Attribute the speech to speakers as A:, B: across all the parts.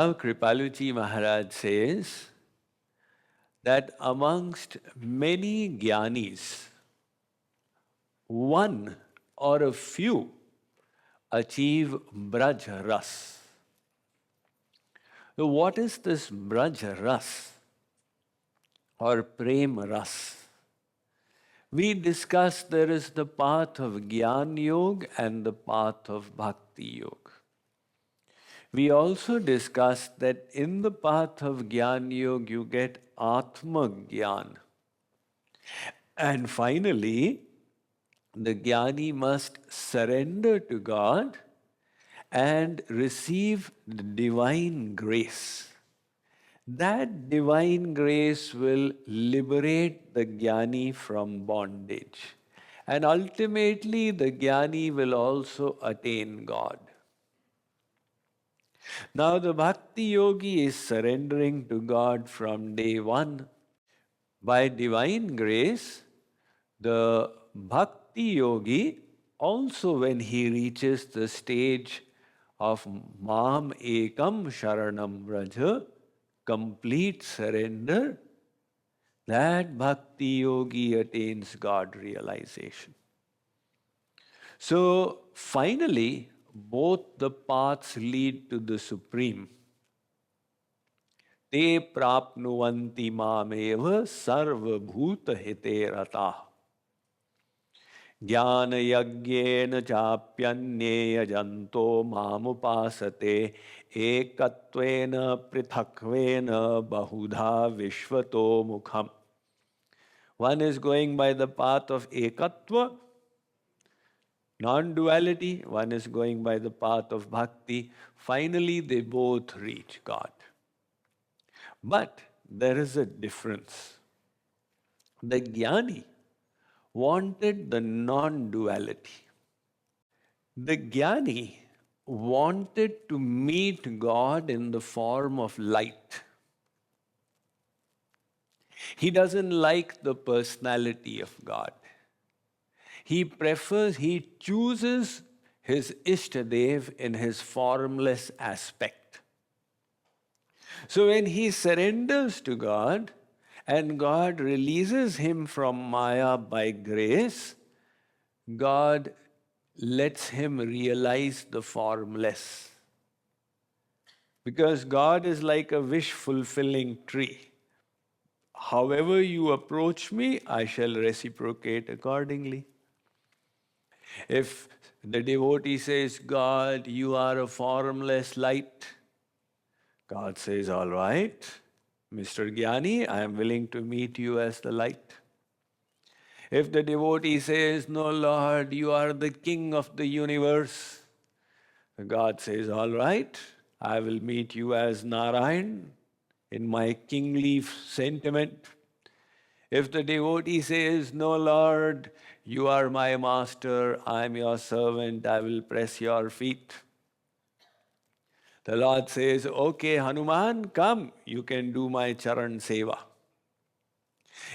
A: Now Kripaluji Maharaj says that amongst many Gyanis, one or a few achieve Braj Ras. So what is this Braj Ras or Prem Ras? We discussed there is the path of Gyan Yog and the path of Bhakti Yog. We also discussed that in the path of Gyan Yog you get Atma Gyan. And finally, the Gyani must surrender to God and receive the divine grace. That divine grace will liberate the Gyani from bondage. And ultimately, the Gyani will also attain God. Now, the Bhakti Yogi is surrendering to God from day one. By divine grace, the Bhakti Yogi, also when he reaches the stage of Mam Ekam Sharanam Vraja, complete surrender, that Bhakti Yogi attains God realization. So finally, both the paths lead to the Supreme. Te prapnuvanti mameva sarva bhuta hite rata. Jnana yagyena chapyanyeya janto mamupasate ekatvena prithakvena bahudha vishvato mukham. One is going by the path of ekatva, non-duality. One is going by the path of bhakti. Finally, they both reach God. But there is a difference. The Gyani wanted the non-duality. The Gyani wanted to meet God in the form of light. He doesn't like the personality of God. He chooses his Ishtadev in his formless aspect. So when he surrenders to God, and God releases him from Maya by grace, God lets him realize the formless. Because God is like a wish-fulfilling tree. However you approach me, I shall reciprocate accordingly. If the devotee says, God, you are a formless light, God says, all right, Mr. Gyani, I am willing to meet you as the light. If the devotee says, no, Lord, you are the king of the universe, God says, all right, I will meet you as Narayan in my kingly sentiment. If the devotee says, no, Lord, you are my master, I am your servant, I will press your feet. The Lord says, okay, Hanuman, come, you can do my charan seva.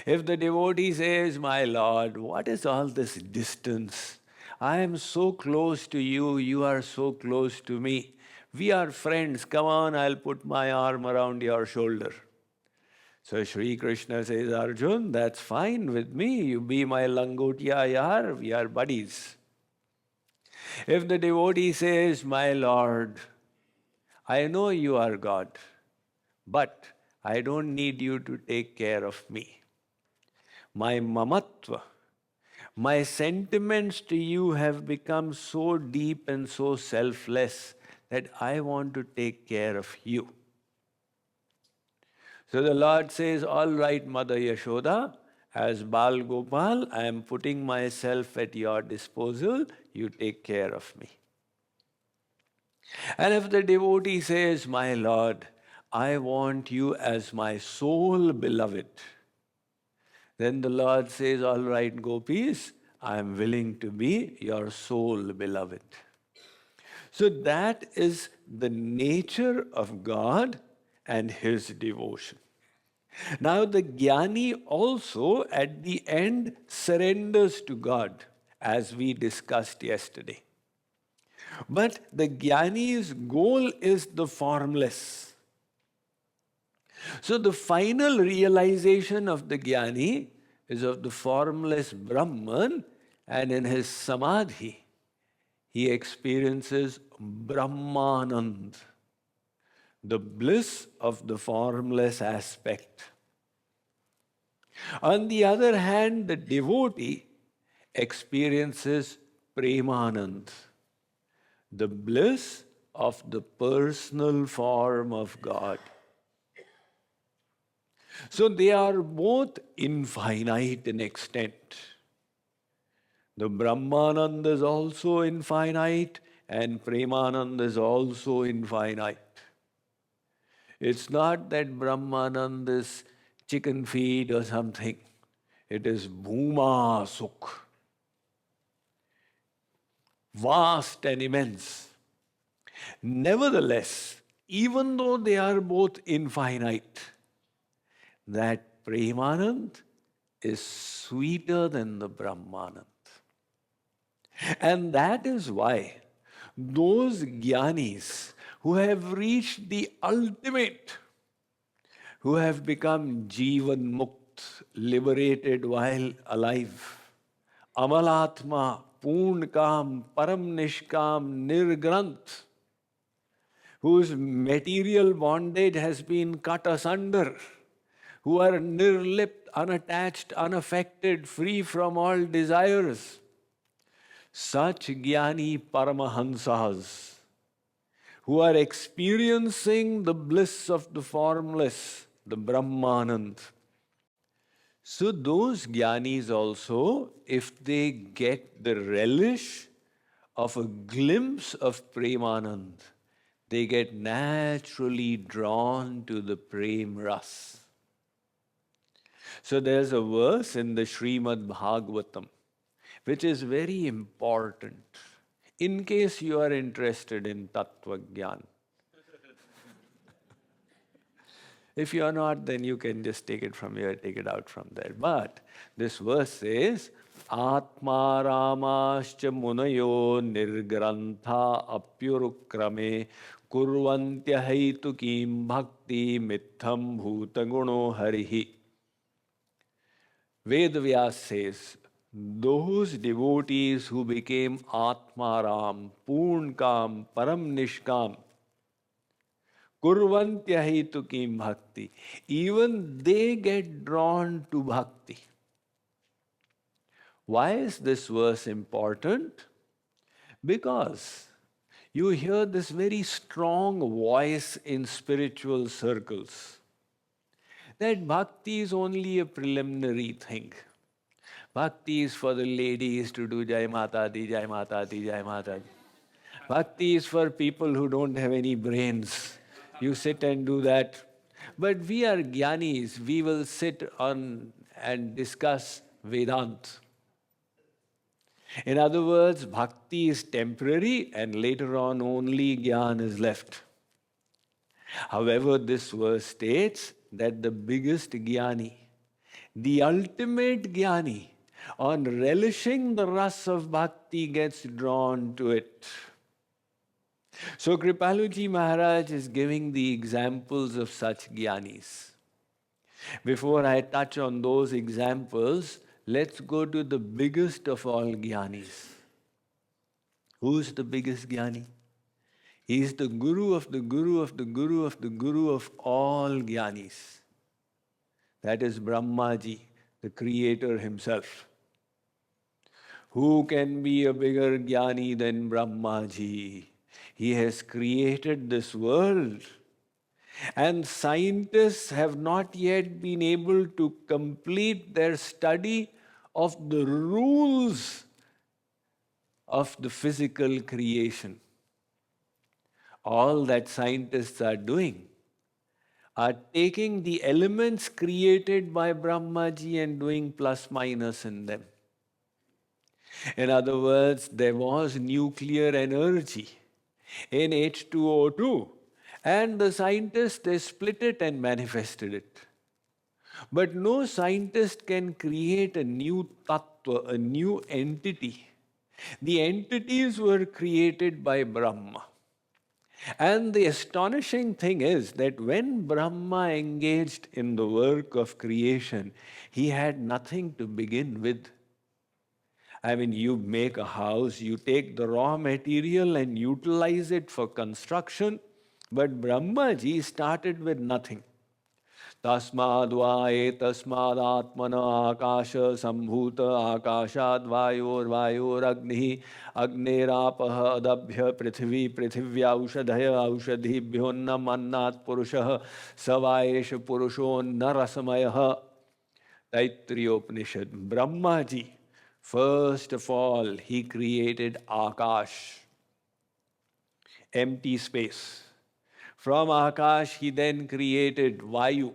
A: If the devotee says, my Lord, what is all this distance? I am so close to you, you are so close to me. We are friends, come on, I'll put my arm around your shoulder. So Shri Krishna says, Arjun, that's fine with me, you be my langotia yar, we are buddies. If the devotee says, my Lord, I know you are God, but I don't need you to take care of me. My mamatva, my sentiments to you have become so deep and so selfless that I want to take care of you. So the Lord says, all right, Mother Yashoda, as Bal Gopal, I am putting myself at your disposal, you take care of me. And if the devotee says, my Lord, I want you as my soul beloved, then the Lord says, all right, gopis, I am willing to be your soul beloved. So that is the nature of God and his devotion. Now the Gyani also at the end surrenders to God, as we discussed yesterday. But the Gyani's goal is the formless. So the final realization of the Jnani is of the formless Brahman, and in his samadhi, he experiences Brahmanand, the bliss of the formless aspect. On the other hand, the devotee experiences Premanand, the bliss of the personal form of God. So they are both infinite in extent. The Brahmanand is also infinite and Premanand is also infinite. It's not that Brahmanand is chicken feed or something. It is Bhuma Sukh. Vast and immense. Nevertheless, even though they are both infinite, that Premanand is sweeter than the Brahmanand. And that is why those Gyanis who have reached the ultimate, who have become Jivan Mukt, liberated while alive, Amalatma, Purnakam, Param Nishkam, Nirgranth, whose material bondage has been cut asunder, who are nirlipt, unattached, unaffected, free from all desires. Such Jnani Paramahansas, who are experiencing the bliss of the formless, the Brahmanand. So those Jnanis also, if they get the relish of a glimpse of Premanand, they get naturally drawn to the Prem Ras. So there's a verse in the Srimad Bhagavatam, which is very important in case you are interested in Tattva Gyan. If you are not, then you can just take it from here, take it out from there. But this verse says, Atma Ramascha Munayo Nirgrantha Apyurukrame Kurvantya Haitukim Bhakti Mitham Bhutaguno Harihi. Vedavyas says, those devotees who became Atmaram, Purnkam, Param Nishkam, Kurvantya Hetukim Bhakti, even they get drawn to Bhakti. Why is this verse important? Because you hear this very strong voice in spiritual circles that Bhakti is only a preliminary thing. Bhakti is for the ladies to do Jai Mata Di, Jai Mata Di, Jai Mata Di. Bhakti is for people who don't have any brains. You sit and do that. But we are Gyanis. We will sit on and discuss Vedanta. In other words, Bhakti is temporary and later on only Gyan is left. However, this verse states that the biggest Gyani, the ultimate Gyani, on relishing the ras of Bhakti gets drawn to it. So Kripaluji Maharaj is giving the examples of such Gyanis. Before I touch on those examples, let's go to the biggest of all Gyanis. Who's the biggest Gyani? He is the Guru of the Guru of the Guru of the Guru of all Gyanis. That is Brahmaji, the Creator himself. Who can be a bigger Gyani than Brahmaji? He has created this world. And scientists have not yet been able to complete their study of the rules of the physical creation. All that scientists are doing are taking the elements created by Brahmaji and doing plus minus in them. In other words, there was nuclear energy in H2O2, and the scientists, they split it and manifested it. But no scientist can create a new tattva, a new entity. The entities were created by Brahma. And the astonishing thing is that when Brahma engaged in the work of creation, he had nothing to begin with. I mean, you make a house, you take the raw material and utilize it for construction, but Brahma ji started with nothing. Tasmad tasmad atmana akasha sambhuta akashad vayor agni agnerapah adabhya prithvi prithivya aushadhaya aushadhibhyonnam annat purushah savayesh purusho narasamayah. Taittiriya Upanishad. Brahma ji, first of all, he created Akash, empty space. From Akash, he then created Vayu,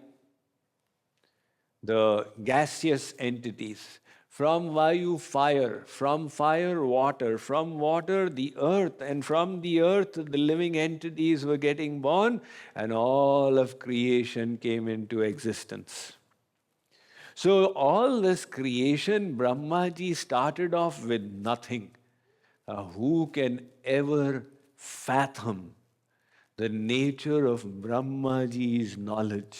A: the gaseous entities. From Vayu, fire. From fire, water. From water, the earth. And from the earth, the living entities were getting born, and all of creation came into existence. So all this creation, Brahmaji started off with nothing. Who can ever fathom the nature of Brahmaji's knowledge?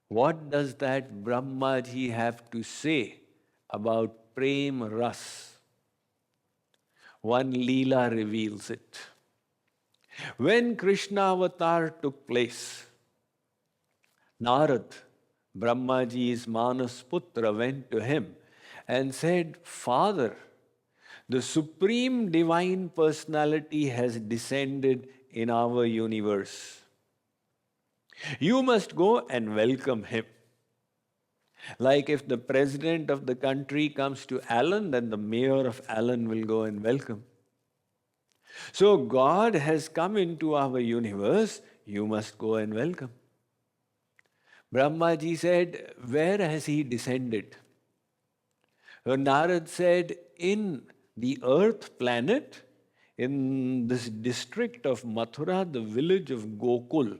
A: What does that Brahmaji have to say about Prem Ras? One Leela reveals it. When Krishna avatar took place, Narad, Brahmaji's Manas Putra, went to him and said, Father, the Supreme Divine Personality has descended in our universe. You must go and welcome him. Like if the president of the country comes to Allen, then the mayor of Allen will go and welcome. So God has come into our universe, you must go and welcome. Brahmaji said, where has he descended? Narad said, in the earth planet, in this district of Mathura, the village of Gokul.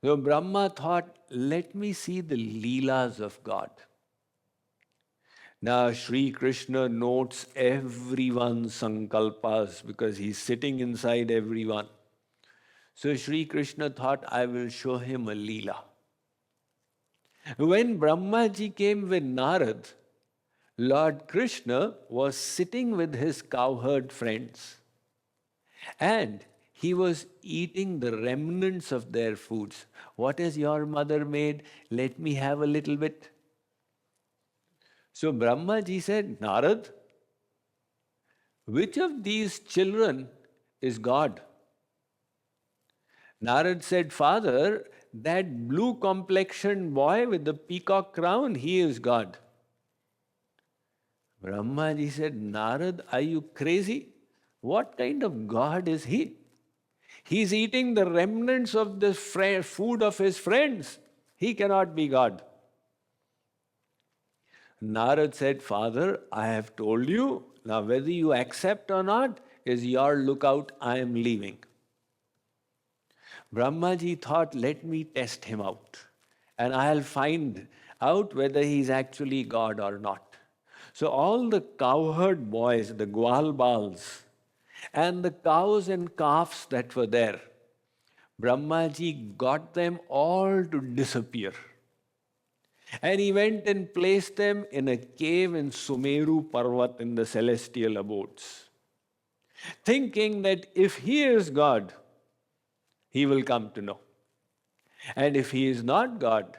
A: So Brahma thought, let me see the Leelas of God. Now Sri Krishna notes everyone's sankalpas because he's sitting inside everyone. So Sri Krishna thought, I will show him a Leela. When Brahmaji came with Narad, Lord Krishna was sitting with his cowherd friends and he was eating the remnants of their foods. What has your mother made? Let me have a little bit. So Brahmaji said, Narad, which of these children is God? Narad said, Father, that blue complexioned boy with the peacock crown, he is God. Brahmaji said, Narad, are you crazy? What kind of God is he? He's eating the remnants of the food of his friends. He cannot be God. Narad said, Father, I have told you, now whether you accept or not is your lookout, I am leaving. Brahmaji thought, let me test him out and I'll find out whether he's actually God or not. So all the cowherd boys, the Gwalbals, and the cows and calves that were there, Brahmaji got them all to disappear. And he went and placed them in a cave in Sumeru Parvat in the celestial abodes, thinking that if he is God, he will come to know. And if he is not God,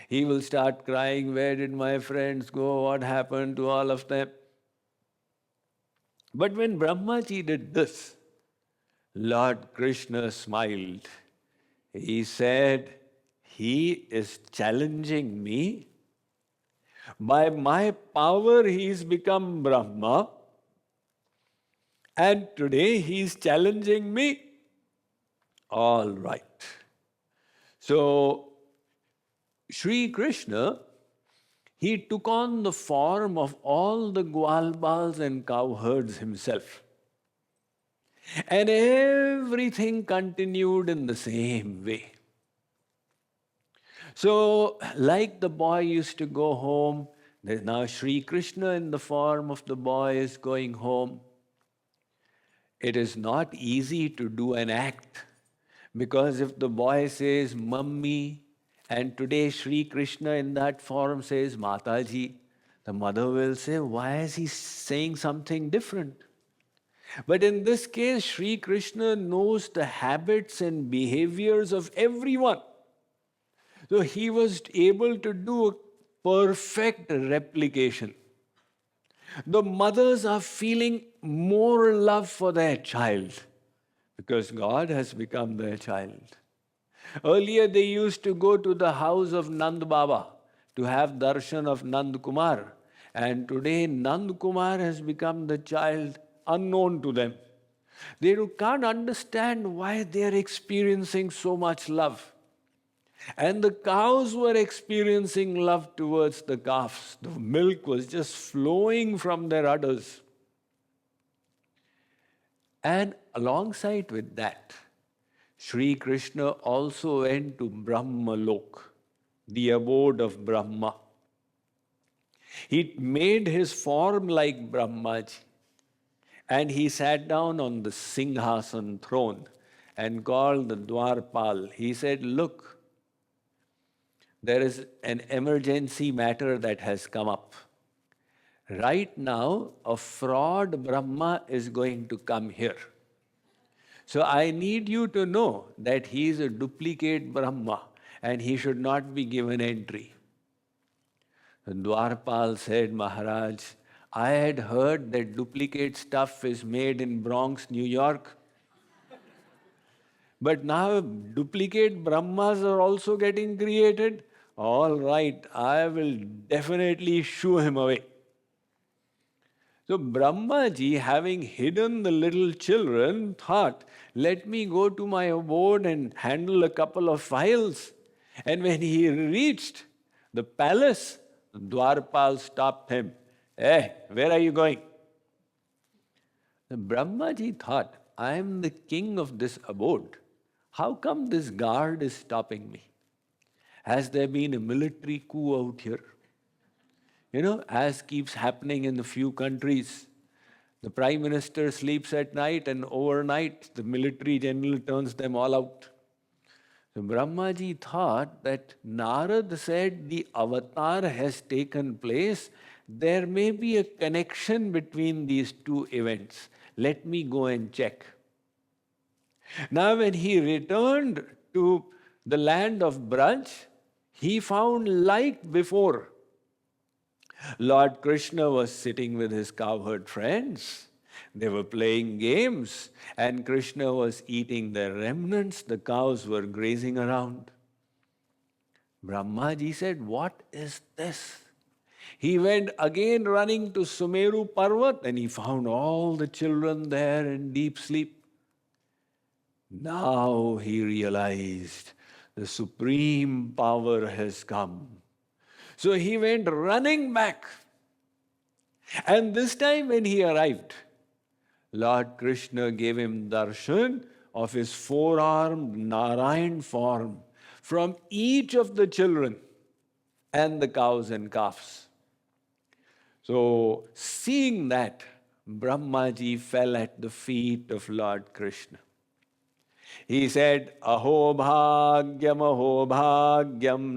A: he will start crying, where did my friends go? What happened to all of them? But when Brahmaji did this, Lord Krishna smiled. He said, he is challenging me. By my power, he's become Brahma. And today, he's challenging me. All right. So, Sri Krishna, he took on the form of all the Gwalbals and cowherds himself. And everything continued in the same way. So, like the boy used to go home, now Sri Krishna in the form of the boy is going home. It is not easy to do an act, because if the boy says Mummy, and today Sri Krishna in that form says Mataji, the mother will say, why is he saying something different? But in this case, Sri Krishna knows the habits and behaviors of everyone. So he was able to do a perfect replication. The mothers are feeling more love for their child because God has become their child. Earlier, they used to go to the house of Nand Baba to have darshan of Nand Kumar. And today, Nand Kumar has become the child unknown to them. They can't understand why they are experiencing so much love. And the cows were experiencing love towards the calves. The milk was just flowing from their udders. And alongside with that, Sri Krishna also went to Brahma Lok, the abode of Brahma. He made his form like Brahmaji. And he sat down on the Singhasan throne and called the Dwarpal. He said, look, there is an emergency matter that has come up. Right now, a fraud Brahma is going to come here. So I need you to know that he is a duplicate Brahma and he should not be given entry. The Dwarpal said, Maharaj, I had heard that duplicate stuff is made in Bronx, New York. But now duplicate Brahmas are also getting created. All right, I will definitely shoo him away. So Brahmaji, having hidden the little children, thought, let me go to my abode and handle a couple of files. And when he reached the palace, Dwarpal stopped him. Hey, where are you going? The Brahmaji thought, I am the king of this abode. How come this guard is stopping me? Has there been a military coup out here? You know, as keeps happening in a few countries. The prime minister sleeps at night and overnight the military general turns them all out. So Brahmaji thought that Narad said the avatar has taken place. There may be a connection between these two events. Let me go and check. Now when he returned to the land of Braj, he found like before. Lord Krishna was sitting with his cowherd friends. They were playing games and Krishna was eating their remnants. The cows were grazing around. Brahmaji said, what is this? He went again running to Sumeru Parvat and he found all the children there in deep sleep. Now he realized the supreme power has come. So he went running back. And this time when he arrived, Lord Krishna gave him darshan of his four-armed Narayan form from each of the children and the cows and calves. So seeing that, Brahmaji fell at the feet of Lord Krishna. He said, Aho bhagyam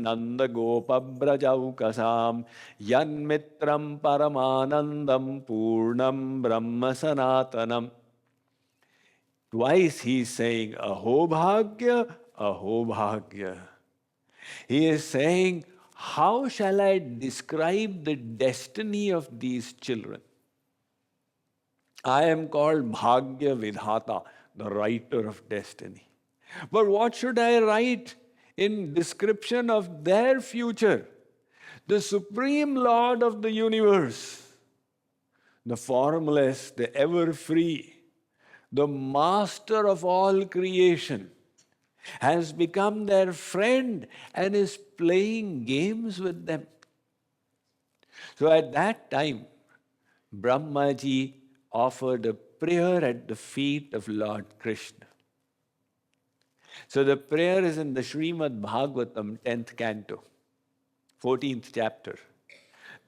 A: nanda gopa brajaukasam yan mitram paramanandam purnam brahma sanatanam. Twice he's saying, Aho bhagya, Aho bhagya. He is saying, how shall I describe the destiny of these children? I am called Bhagya Vidhata, the writer of destiny. But what should I write in description of their future? The Supreme Lord of the universe, the formless, the ever free, the master of all creation, has become their friend and is playing games with them. So at that time, Brahmaji offered a prayer at the feet of Lord Krishna. So the prayer is in the Srimad Bhagavatam, 10th canto, 14th chapter.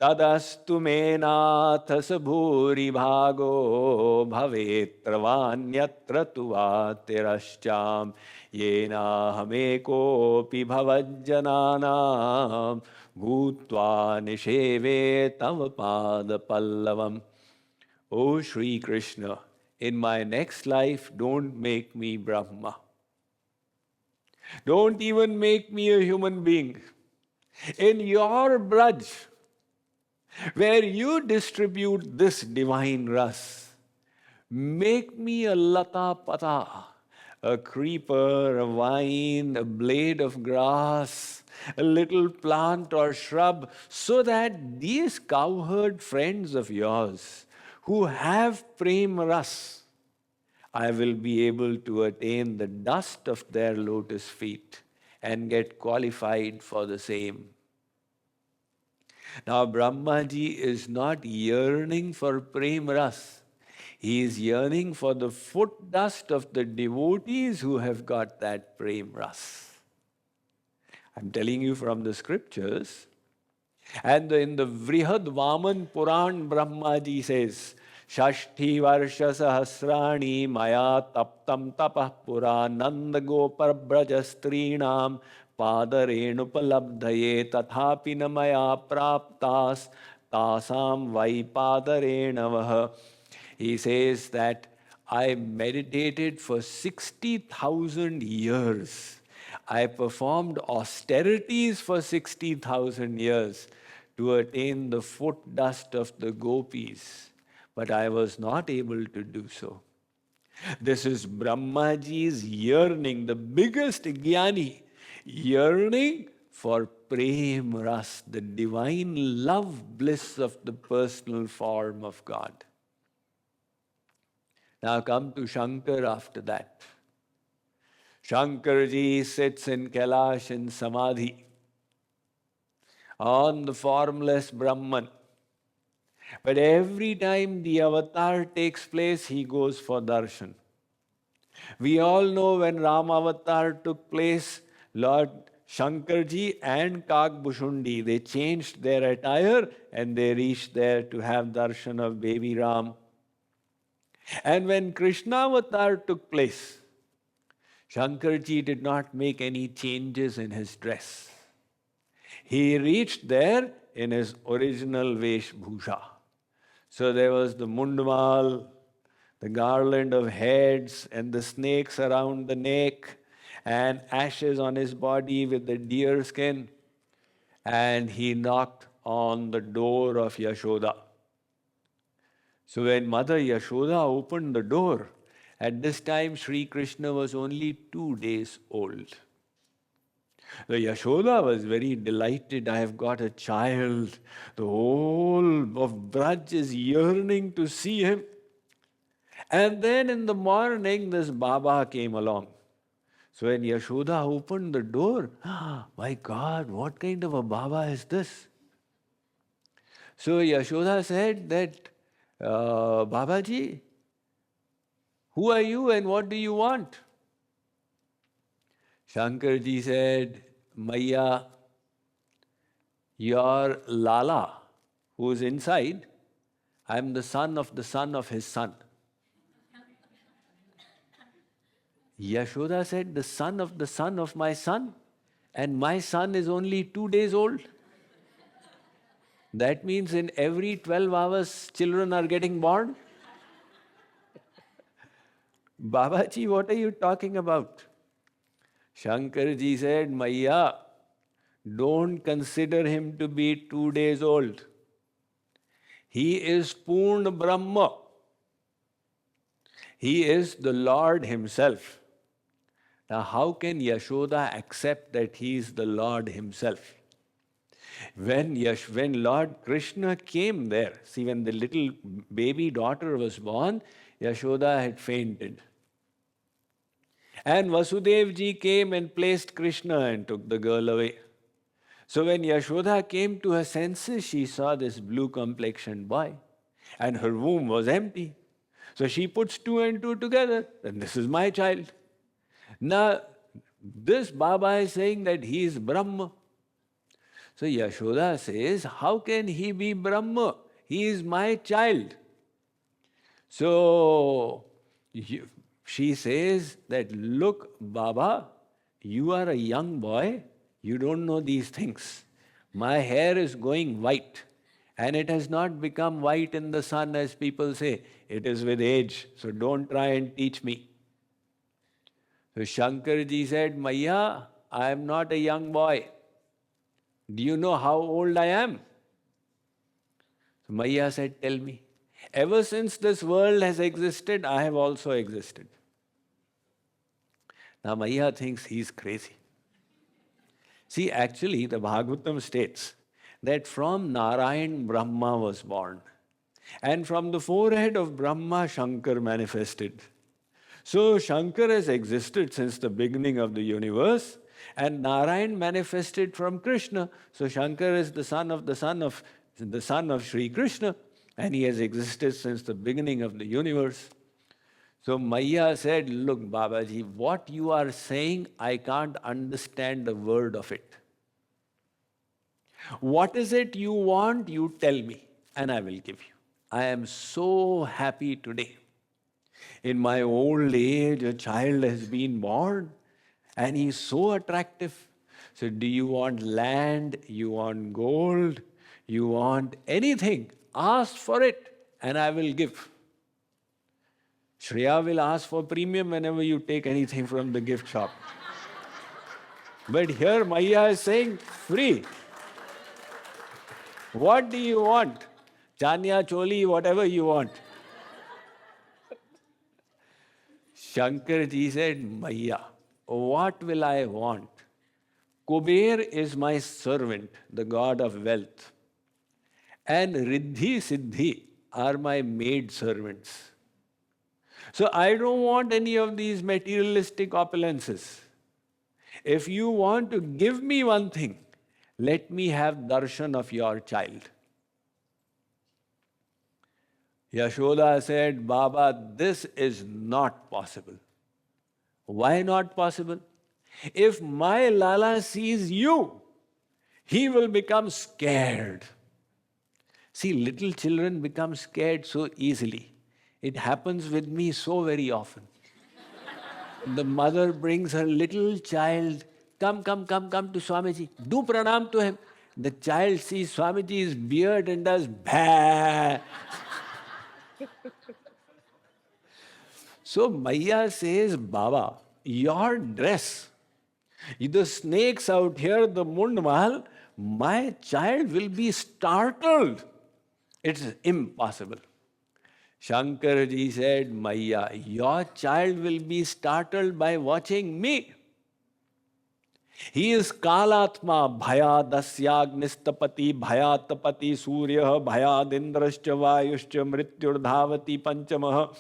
A: Tadastu me nath sabhuri bhago bhavetra vanyatra tuvatirascham yena hameko pi bhavajjananam bhutva nisheve tava pada pallavam. O Shri Krishna, in my next life, don't make me Brahma. Don't even make me a human being. In your Braj, where you distribute this divine ras, make me a lata pata, a creeper, a vine, a blade of grass, a little plant or shrub, so that these cowherd friends of yours who have prem ras, I will be able to attain the dust of their lotus feet and get qualified for the same. Now, Brahmaji is not yearning for prem ras. He is yearning for the foot dust of the devotees who have got that prem ras. I'm telling you from the scriptures. And in the Vrihad Vaman Puran, Brahmaji says, Shashti Varsha Sahasrani Maya Taptam Tapah Pura Nanda Gopar Brajastrinam Padarenu Tathapi Namaya Praptas Tasam Vai Padarenavaha. He says that I meditated for 60,000 years. I performed austerities for 60,000 years to attain the foot dust of the gopis, but I was not able to do so. This is Brahmaji's yearning, the biggest Gyani, yearning for prem ras, the divine love bliss of the personal form of God. Now come to Shankar after that. Shankarji sits in Kailash in Samadhi on the formless Brahman. But every time the avatar takes place, he goes for darshan. We all know when Ram avatar took place, Lord Shankarji and Kagbhushundi, they changed their attire and they reached there to have darshan of baby Ram. And when Krishna avatar took place, Shankarji did not make any changes in his dress. He reached there in his original Veshbhusha. So there was the mundmal, the garland of heads and the snakes around the neck and ashes on his body with the deer skin. And he knocked on the door of Yashoda. So when Mother Yashoda opened the door, at this time Sri Krishna was only 2 days old. The Yashoda was very delighted, I have got a child. The whole of Braj is yearning to see him. And then in the morning, this Baba came along. So when Yashoda opened the door, my God, what kind of a Baba is this? So Yashoda said that, Babaji, who are you and what do you want? Shankarji said, Maya, your Lala, who is inside, I am the son of his son. Yashoda said, the son of my son? And my son is only 2 days old? That means in every 12 hours, children are getting born? Babaji, what are you talking about? Shankarji said, Maya, don't consider him to be 2 days old. He is Purna Brahma. He is the Lord himself. Now, how can Yashoda accept that he is the Lord himself? When Lord Krishna came there, see, when the little baby daughter was born, Yashoda had fainted. And Vasudev ji came and placed Krishna and took the girl away. So when Yashoda came to her senses, she saw this blue-complexioned boy, and her womb was empty. So she puts 2 and 2 together, and this is my child. Now, this Baba is saying that he is Brahma. So Yashoda says, how can he be Brahma? He is my child. So she says that, look, Baba, you are a young boy, you don't know these things. My hair is going white, and it has not become white in the sun as people say. It is with age, so don't try and teach me. So Shankarji said, Maya, I am not a young boy. Do you know how old I am? So Maya said, tell me. Ever since this world has existed, I have also existed. Now Maya thinks he's crazy. See, actually, the Bhagavatam states that from Narayan, Brahma was born. And from the forehead of Brahma, Shankar manifested. So Shankar has existed since the beginning of the universe, and Narayan manifested from Krishna. So Shankar is the son of Sri Krishna, and he has existed since the beginning of the universe. So Maya said, look, Babaji, what you are saying, I can't understand a word of it. What is it you want? You tell me, and I will give you. I am so happy today. In my old age, a child has been born, and he is so attractive. So do you want land? You want gold? You want anything? Ask for it, and I will give. Shreya will ask for premium whenever you take anything from the gift shop. But here Maya is saying, free. What do you want? Chanya, choli, whatever you want. Shankarji said, Maya, what will I want? Kuber is my servant, the god of wealth. And Riddhi Siddhi are my maid servants. So I don't want any of these materialistic opulences. If you want to give me one thing, let me have darshan of your child. Yashoda said, Baba, this is not possible. Why not possible? If my Lala sees you, he will become scared. See, little children become scared so easily. It happens with me so very often. The mother brings her little child, come to Swamiji, do pranam to him. The child sees Swamiji's beard and does bhaa. So Maya says, Baba, your dress, the snakes out here, the mundmal, my child will be startled. It's impossible. Shankarji said, Maya, your child will be startled by watching me. He is Kalatma, Bhayadasyagnishtapati, Bhayatapati, Surya, Bhayadindrascha, Vayuscha, Mrityurdhavati, Panchamaha.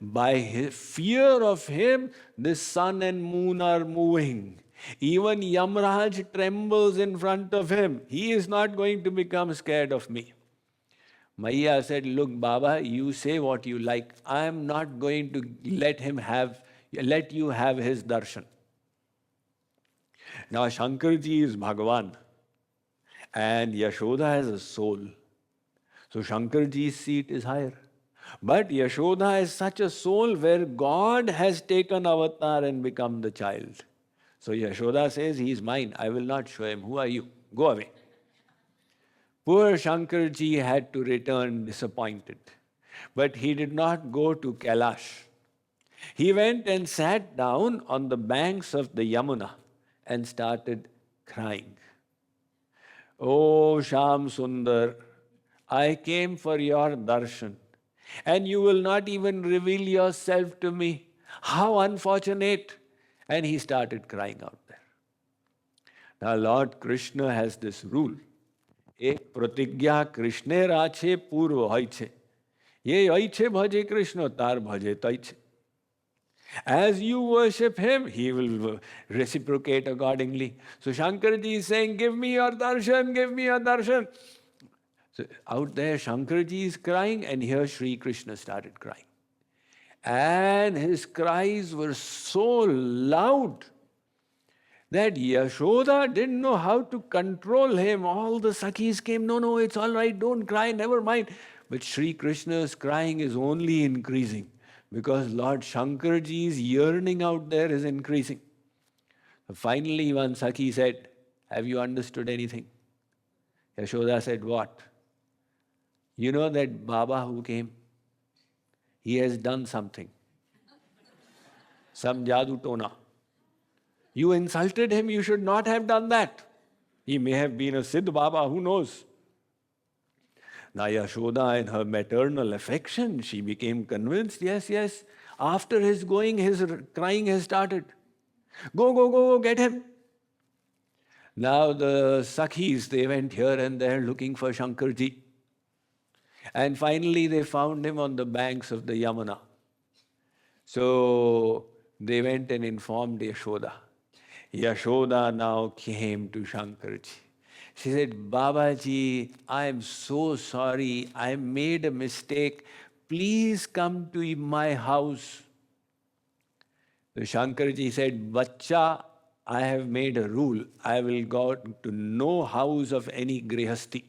A: By his fear of him, the sun and moon are moving. Even Yamraj trembles in front of him. He is not going to become scared of me. Maya said, look, Baba, you say what you like. I am not going to let you have his darshan. Now, Shankarji is Bhagavan, and Yashoda has a soul. So Shankarji's seat is higher. But Yashoda is such a soul where God has taken avatar and become the child. So Yashoda says, he is mine. I will not show him. Who are you? Go away. Poor Shankarji had to return disappointed. But he did not go to Kailash. He went and sat down on the banks of the Yamuna and started crying. Oh, Sham Sundar, I came for your darshan, and you will not even reveal yourself to me. How unfortunate! And he started crying out there. Now Lord Krishna has this rule. Ek pratigya Krishne rache purva hoiche. Ye hoiche bhaje Krishna tar bhaje taiche. As you worship him, he will reciprocate accordingly. So Shankarji is saying, give me your darshan, give me your darshan. So out there, Shankarji is crying, and here Sri Krishna started crying. And his cries were so loud that Yashoda didn't know how to control him. All the Sakhis came, no, it's all right, don't cry, never mind. But Sri Krishna's crying is only increasing because Lord Shankarji's yearning out there is increasing. So finally, one Sakhi said, have you understood anything? Yashoda said, what? You know that Baba who came? He has done something. Some jadoo tona. You insulted him, you should not have done that. He may have been a Siddh Baba, who knows? Now Yashoda, in her maternal affection, she became convinced, yes. After his going, his crying has started. Go, get him. Now the Sakhis, they went here and there looking for Shankarji. And finally they found him on the banks of the Yamuna. So they went and informed Yashoda. Yashoda now came to Shankarji. She said, Babaji, I am so sorry. I made a mistake. Please come to my house. So Shankarji said, Bacha, I have made a rule. I will go to no house of any grihasti.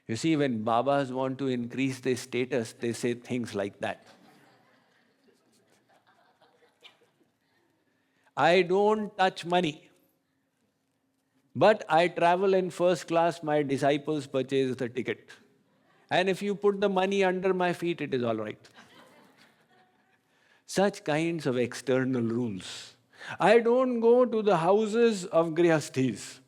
A: You see, when Babas want to increase their status, they say things like that. I don't touch money. But I travel in first class, my disciples purchase the ticket. And if you put the money under my feet, it is all right. Such kinds of external rules. I don't go to the houses of grihasthis.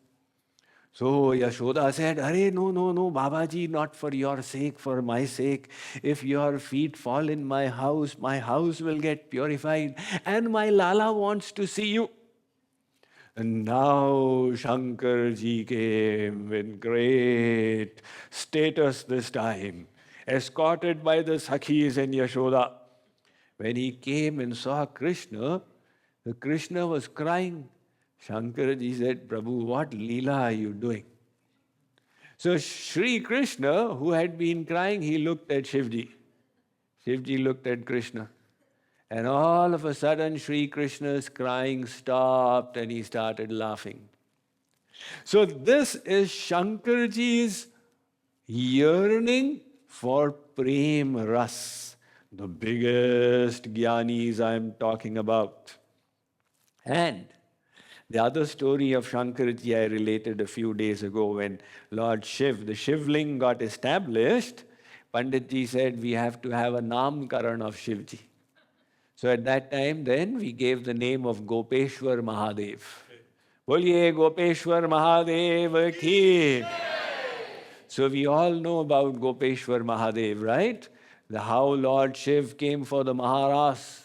A: So Yashoda said, Arey, no, Babaji, not for your sake, for my sake. If your feet fall in my house will get purified. And my Lala wants to see you. And now Shankarji came with great status this time, escorted by the Sakhis and Yashoda. When he came and saw Krishna, the Krishna was crying. Shankarji said, Prabhu, what Leela are you doing? So Sri Krishna, who had been crying, he looked at Shivji. Shivji looked at Krishna. And all of a sudden, Sri Krishna's crying stopped and he started laughing. So this is Shankarji's yearning for Prem Ras, the biggest Gyanis I am talking about. And the other story of Shankarji I related a few days ago when Lord Shiv, the Shivling got established, Panditji said we have to have a Namkaran of Shivji. So at that time then we gave the name of Gopeshwar Mahadev. Boliye Gopeshwar Mahadev ki. So we all know about Gopeshwar Mahadev, right? How Lord Shiv came for the Maharas.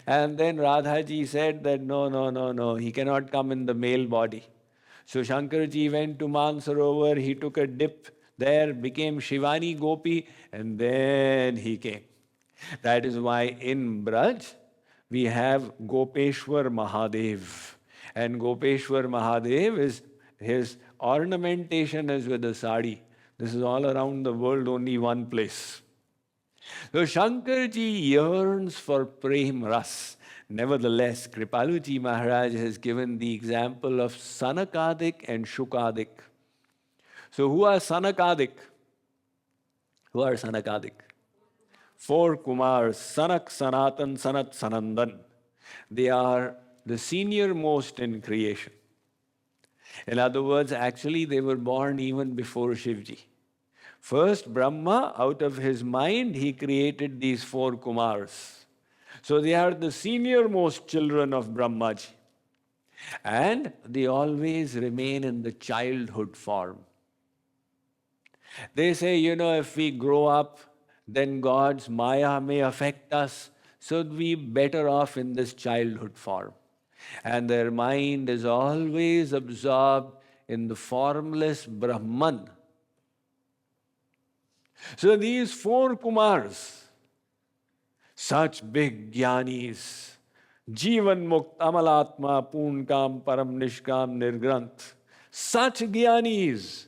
A: And then Radhaji said that no, he cannot come in the male body. So Shankarji went to Mansarovar, he took a dip there, became Shivani Gopi, and then he came. That is why in Braj, we have Gopeshwar Mahadev. And Gopeshwar Mahadev is, his ornamentation is with a sari. This is all around the world, only one place. So Shankarji yearns for Prem Ras. Nevertheless, Kripaluji Maharaj has given the example of Sanakadik and Shukadik. So who are Sanakadik? Who are Sanakadik? 4 kumars, Sanak, Sanatan, Sanat, Sanandan. They are the senior most in creation. In other words, actually they were born even before Shivji. First, Brahma, out of his mind, he created these 4 kumars. So they are the senior most children of Brahmaji. And they always remain in the childhood form. They say, if we grow up, then God's Maya may affect us. So we better off in this childhood form. And their mind is always absorbed in the formless Brahman. So these 4 kumars, such big Gyanis, Jivan Mukt, Amalatma, Poonkam, Param Nishkam, Nirgranth, such Gyanis.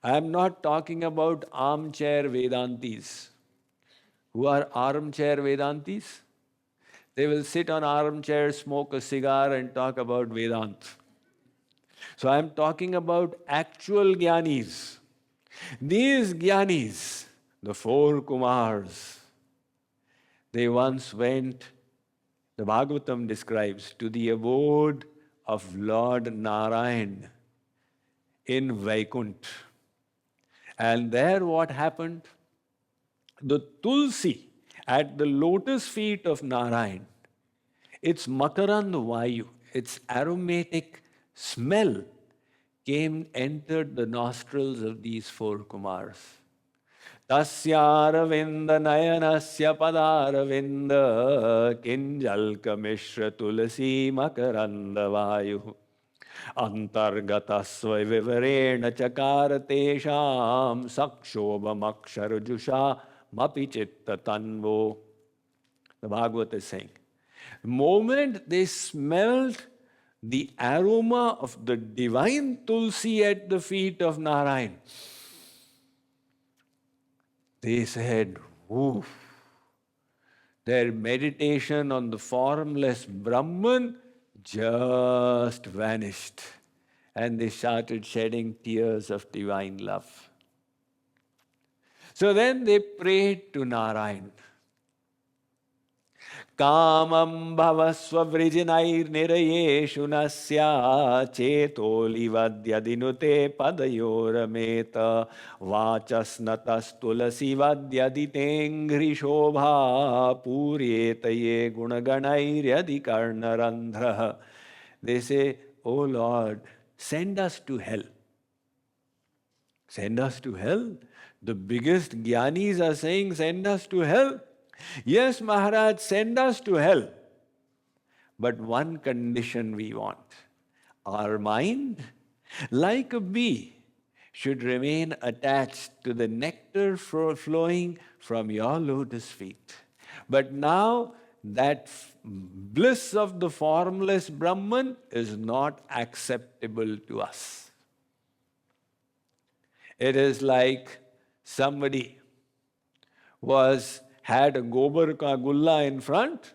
A: I am not talking about armchair Vedantis. Who are armchair Vedantis? They will sit on armchairs, smoke a cigar, and talk about Vedanta. So I'm talking about actual Gyanis. These Gyanis, the four kumars, they once went, the Bhagavatam describes, to the abode of Lord Narayan in Vaikunt. And there what happened? The tulsi at the lotus feet of Narayan, its makarand vayu, its aromatic smell entered the nostrils of these four kumars. Tasyaravinda nayanasya padaravinda kinjalka mishra tulasi makaranda vayu antargatasva vivarena chakara tesham sakshobham aksharjusha mapi chitta tanvo. The Bhagavad is saying, the moment they smelled the aroma of the divine tulsi at the feet of Narayan, they said, "Oof." Their meditation on the formless Brahman just vanished. And they started shedding tears of divine love. So then they prayed to Narayan. Kamam bhavasva vrijinair nirayeshu nasya chetoli vadyadinute padayorameta vachasnatas tulasi vadyaditengri shobha puryetaye gunaganair. They say, "Oh Lord, send us to hell." Send us to hell? The biggest Gyanis are saying, send us to hell? Yes, Maharaj, send us to hell. But one condition we want. Our mind, like a bee, should remain attached to the nectar flowing from your lotus feet. But now that bliss of the formless Brahman is not acceptable to us. It is like somebody had a gobar ka gulla in front,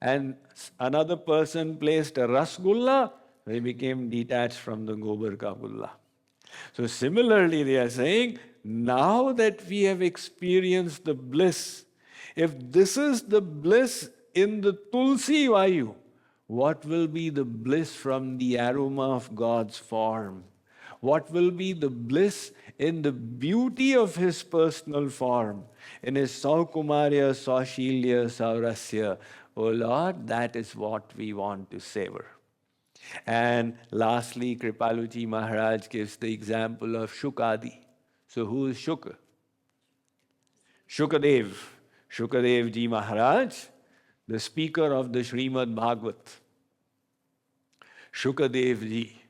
A: and another person placed a rasgulla, they became detached from the gobar ka gulla. So similarly, they are saying, now that we have experienced the bliss, if this is the bliss in the tulsi vayu, what will be the bliss from the aroma of God's form? What will be the bliss in the beauty of his personal form, in his Saukumarya, Saushalya, Saurasya? Oh Lord, that is what we want to savor. And lastly, Kripaluji Maharaj gives the example of Shukadi. So who is Shuka? Sukadev. Sukadev ji Maharaj, the speaker of the Srimad Bhagavat. Sukadev ji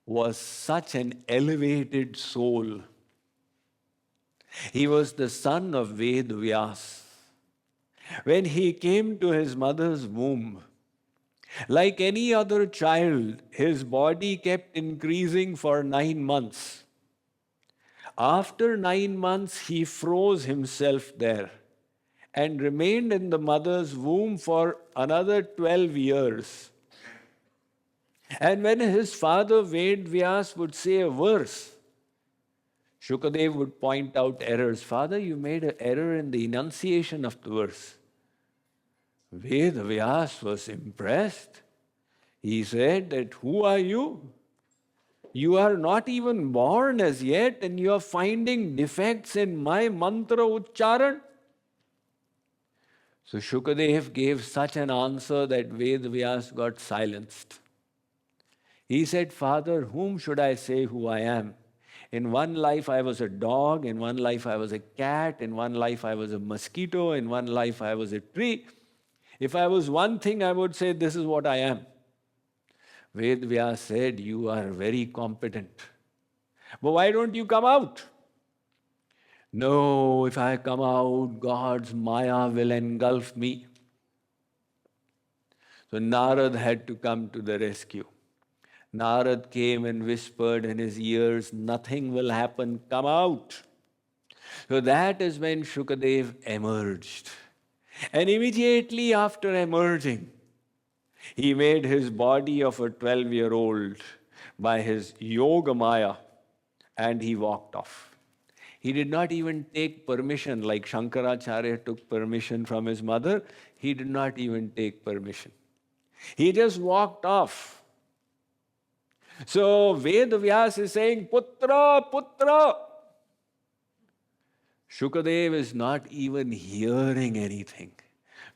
A: was such an elevated soul. He was the son of Ved Vyas. When he came to his mother's womb, like any other child, his body kept increasing for 9 months. After 9 months, he froze himself there and remained in the mother's womb for another 12 years. And when his father Ved Vyas would say a verse, Sukadev would point out errors. Father, you made an error in the enunciation of the verse. Ved Vyas was impressed. He said that, who are you? You are not even born as yet and you are finding defects in my mantra uchcharan. So Sukadev gave such an answer that Ved Vyas got silenced. He said, Father, whom should I say who I am? In one life I was a dog, in one life I was a cat, in one life I was a mosquito, in one life I was a tree. If I was one thing, I would say, this is what I am. Ved Vyas said, you are very competent. But why don't you come out? No, if I come out, God's Maya will engulf me. So Narad had to come to the rescue. Narad came and whispered in his ears, nothing will happen, come out. So that is when Sukadev emerged. And immediately after emerging, he made his body of a 12-year-old by his yoga maya and he walked off. He did not even take permission like Shankaracharya took permission from his mother. He did not even take permission. He just walked off. So Ved Vyas is saying, Putra, Putra. Sukadev is not even hearing anything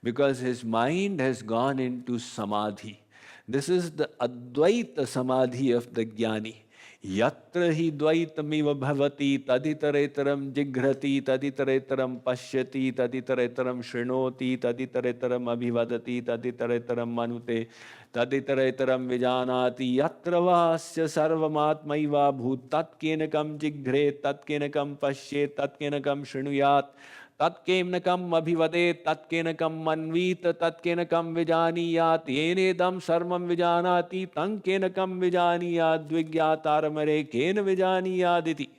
A: because his mind has gone into samadhi. This is the Advaita samadhi of the Gyani. Yatra hi dvaitamiva bhavati taditareteram jighrati taditareteram pashyati taditareteram shrunoti taditareteram abhivadati taditareteram manute taditareteram vijanati yatra vasya sarvamatmaiva bhut tatkenakam jigre tatkenakam pashye tatkenakam shrunuyat tatkenakam abhivade tatkenakam manvit tatkenakam vijaniyat yenedam sarvam vijanati tankenakam vijaniyat dvigyatarmare kena vijaniyaditi.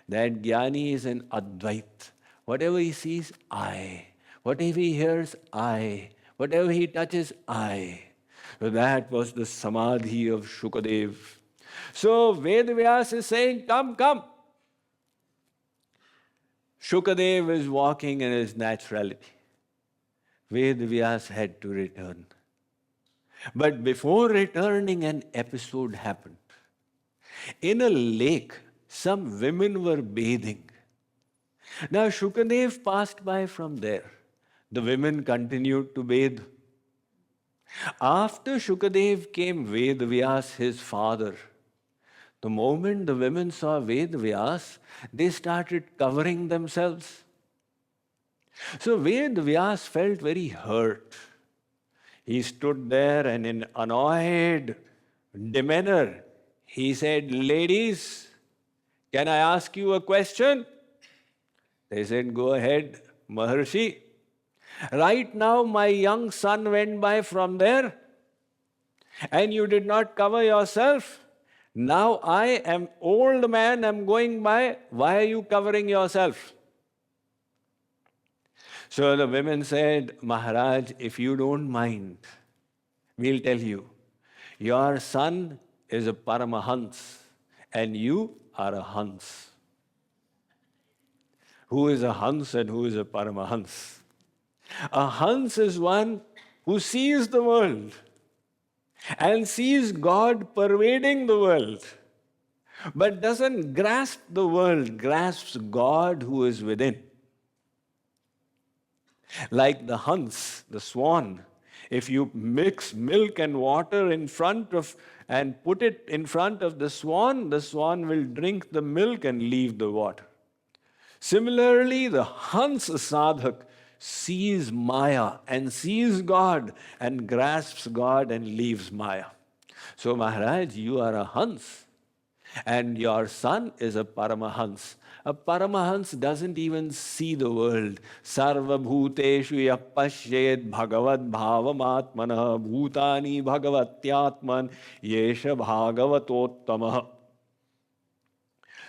A: That Gyani is an Advait. Whatever he sees, I. Whatever he hears, I. Whatever he touches, I. So that was the Samadhi of Sukadev. So Vedavyas is saying, come, come. Sukadev is walking in his naturality. Vedavyas had to return. But before returning, an episode happened. In a lake, some women were bathing. Now Sukadev passed by from there. The women continued to bathe. After Sukadev came Vedavyas, his father. The moment the women saw Vedavyas, they started covering themselves. So Vedavyas felt very hurt. He stood there and in annoyed demeanor, he said, ladies, can I ask you a question? They said, go ahead, Maharshi. Right now my young son went by from there and you did not cover yourself. Now I am old man, I'm going by. Why are you covering yourself? So the women said, Maharaj, if you don't mind, we'll tell you. Your son is a Paramahans and you are a Hans. Who is a Hans and who is a Paramahans? A Hans is one who sees the world and sees God pervading the world, but doesn't grasp the world, grasps God who is within. Like the Hans, the swan, if you mix milk and water in front of and put it in front of the swan will drink the milk and leave the water. Similarly, the Hans sadhak sees Maya and sees God and grasps God and leaves Maya. So Maharaj, you are a Hans and your son is a Paramahans. A Paramahans doesn't even see the world. Sarva bhuteshu yapashyed bhagavad bhavamatmana bhutani bhagavatyatman yesha bhagavatottamaha.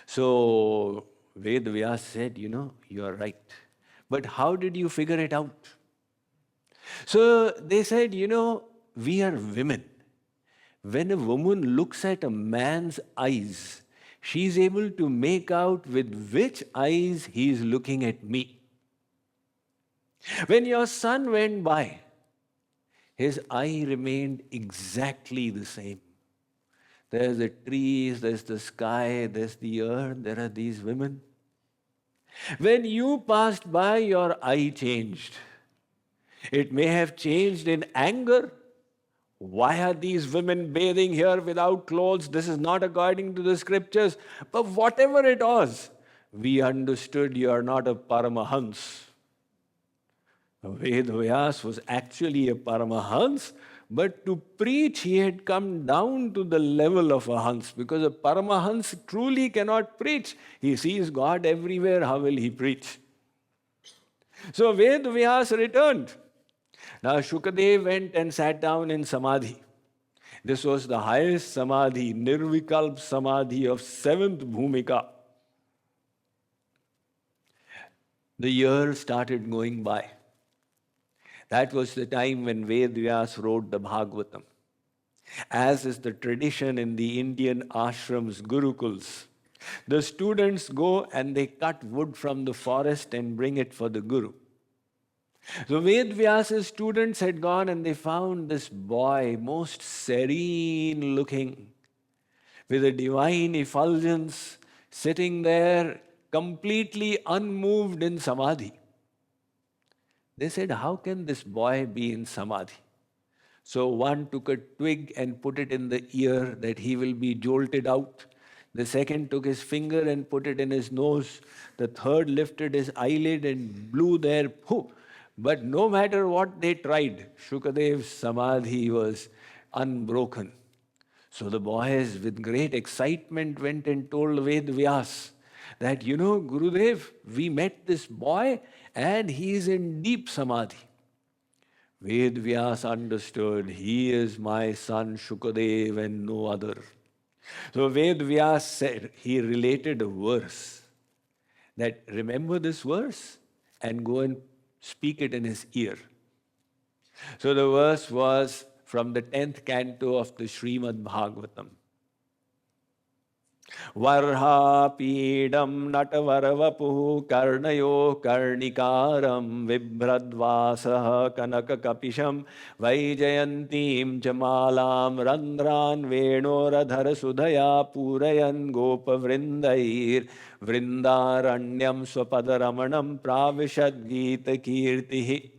A: So Vedavyas said, you are right. But how did you figure it out? So they said, we are women. When a woman looks at a man's eyes, she is able to make out with which eyes he is looking at me. When your son went by, his eye remained exactly the same. There's the trees, there's the sky, there's the earth, there are these women. When you passed by, your eye changed. It may have changed in anger. Why are these women bathing here without clothes? This is not according to the scriptures. But whatever it was, we understood you are not a Paramahans. Vedavyas was actually a Paramahans, but to preach he had come down to the level of a Hans, because a Paramahans truly cannot preach. He sees God everywhere, how will he preach? So Vedavyas returned. Now Sukadev went and sat down in Samadhi. This was the highest Samadhi, Nirvikalp Samadhi of 7th Bhumika. The years started going by. That was the time when Ved Vyas wrote the Bhagavatam. As is the tradition in the Indian ashrams, gurukuls, the students go and they cut wood from the forest and bring it for the guru. So Ved Vyasa's students had gone and they found this boy, most serene looking, with a divine effulgence, sitting there completely unmoved in samadhi. They said, how can this boy be in samadhi? So one took a twig and put it in the ear that he will be jolted out. The second took his finger and put it in his nose. The third lifted his eyelid and blew there. Pooh. But no matter what they tried, Sukadev's samadhi was unbroken. So the boys, with great excitement, went and told Ved Vyas that, Gurudev, we met this boy and he is in deep samadhi. Ved Vyas understood, he is my son Sukadev and no other. So Ved Vyas said, he related a verse that, remember this verse and go and speak it in his ear. So the verse was from the 10th canto of the Srimad Bhagavatam. Varhapidam natavarvapuh karnayo karnikaram vibhradvasaha kanakakapisham vaijayantim jamalam randran venoradhara sudhaya purayan gopavrindair vrindaranyam swapadaramanam pravishad gita kirtihi.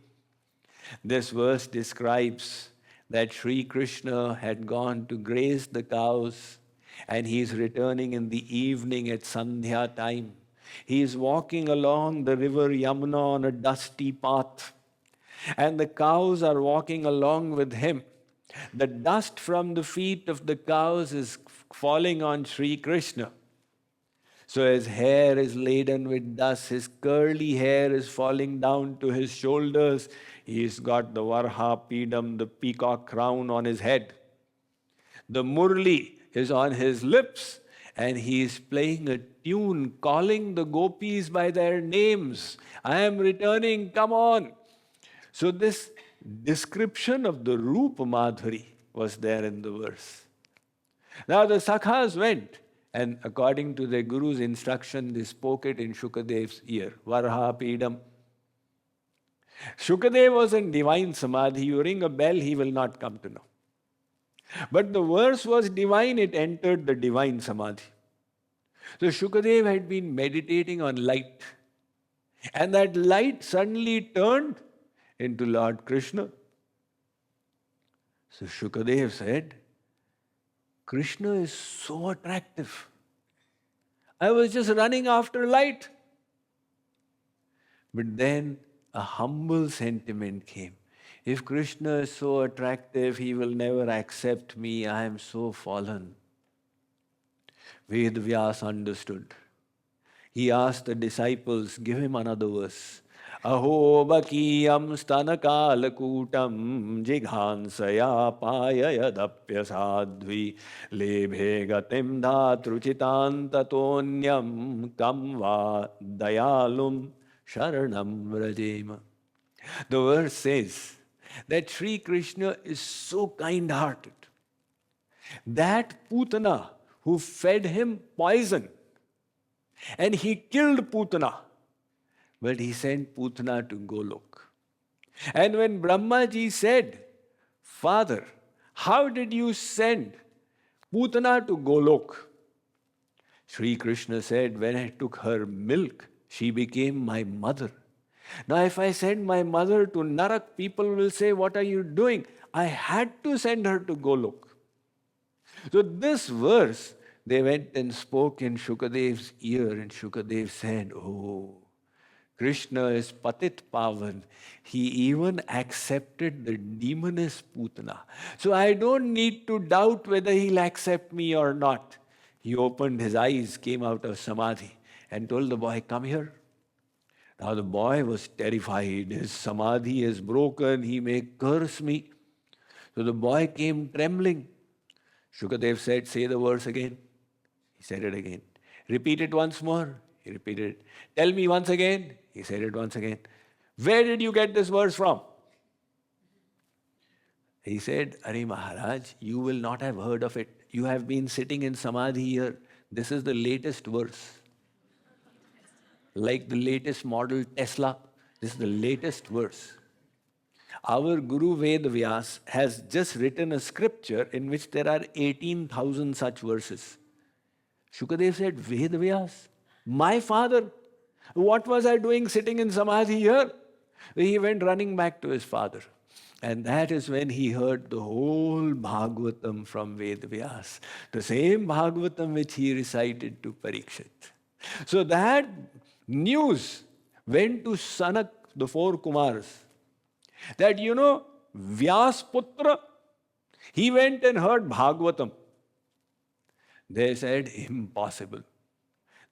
A: This verse describes that Sri Krishna had gone to graze the cows and he is returning in the evening at Sandhya time. He is walking along the river Yamuna on a dusty path, and the cows are walking along with him. The dust from the feet of the cows is falling on Sri Krishna. So his hair is laden with dust, his curly hair is falling down to his shoulders. He's got the Varhapidam, the peacock crown on his head. The Murli is on his lips, and he is playing a tune, calling the gopis by their names. I am returning, come on. So this description of the Rupa Madhuri was there in the verse. Now the Sakhas went, and according to their Guru's instruction, they spoke it in Shukadev's ear. Varhapidam. Sukadev was in divine samadhi. You ring a bell, he will not come to know. But the verse was divine, it entered the divine samadhi. So Sukadev had been meditating on light. And that light suddenly turned into Lord Krishna. So Sukadev said, Krishna is so attractive. I was just running after light. But then a humble sentiment came. If Krishna is so attractive, he will never accept me. I am so fallen. Ved Vyas understood. He asked the disciples, give him another verse. Aho bakiyam stanakalakutam jighansaya payayadapya sadhvi lebhe gatim dhatruchitantatonyam kam va dayalum sharanam vrajema. The verse says that Sri Krishna is so kind-hearted that Putana, who fed him poison, and he killed Putana, but he sent Putana to Golok. And when Brahmaji said, Father, how did you send Putana to Golok? Sri Krishna said, when I took her milk, she became my mother. Now, if I send my mother to Narak, people will say, what are you doing? I had to send her to Golok. So this verse, they went and spoke in Shukadev's ear, and Shukadev said, oh, Krishna is Patit Pavan. He even accepted the demoness Putana. So I don't need to doubt whether he'll accept me or not. He opened his eyes, came out of Samadhi, and told the boy, come here. Now the boy was terrified. His Samadhi is broken. He may curse me. So the boy came trembling. Sukadev said, say the verse again. He said it again. Repeat it once more. He repeated it. Tell me once again. He said it once again. Where did you get this verse from? He said, Are Maharaj, you will not have heard of it. You have been sitting in Samadhi here. This is the latest verse. Like the latest model Tesla, this is the latest verse. Our Guru Ved Vyas has just written a scripture in which there are 18,000 such verses. Sukadev said, Ved Vyas, my father, what was I doing sitting in Samadhi here? He went running back to his father. And that is when he heard the whole Bhagavatam from Ved Vyas, the same Bhagavatam which he recited to Parikshit. So that news went to Sanak, the four kumars, that Vyas Putra, he went and heard Bhagavatam. They said, impossible.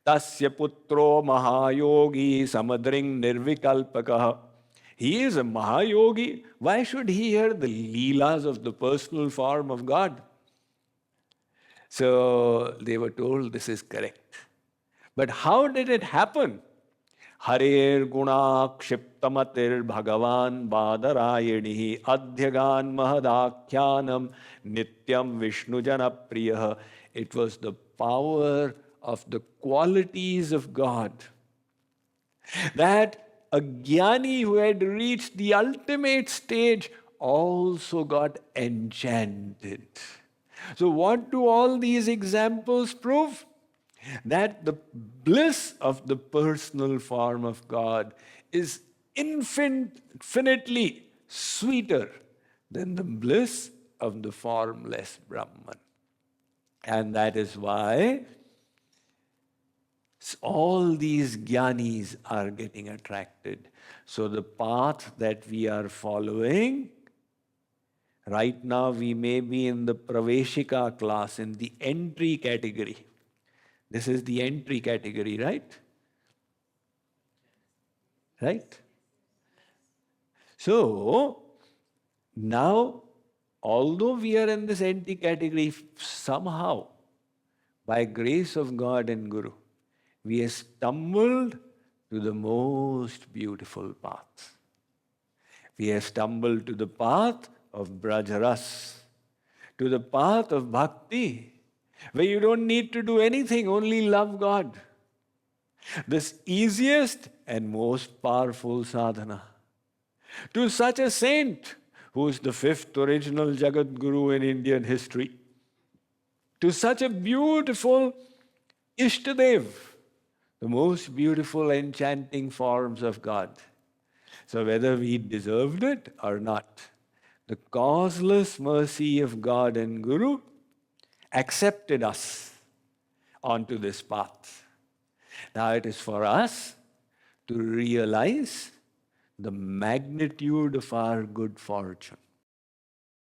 A: Tasya putro mahayogi samadring nirvikalpakaha. He is a Mahayogi. Why should he hear the leelas of the personal form of God? So they were told this is correct. But how did it happen? Harer guna kshiptamatir bhagavan badarayanihi adhyagan mahadakhyanam nityam Vishnu janapriyaha. It was the power of the qualities of God that a Gyani who had reached the ultimate stage also got enchanted. So what do all these examples prove? That the bliss of the personal form of God is infinitely sweeter than the bliss of the formless Brahman. And that is why all these Gyanis are getting attracted. So the path that we are following, right now we may be in the Praveshika class, in the entry category. This is the entry category, right? Right? So, now, although we are in this entry category, somehow, by grace of God and Guru, we have stumbled to the most beautiful path. We have stumbled to the path of Brajaras, to the path of Bhakti, where you don't need to do anything, only love God. This easiest and most powerful sadhana. To such a saint, who is the fifth original Jagadguru in Indian history. To such a beautiful Ishtadev, the most beautiful enchanting forms of God. So whether we deserved it or not, the causeless mercy of God and Guru accepted us onto this path. Now it is for us to realize the magnitude of our good fortune.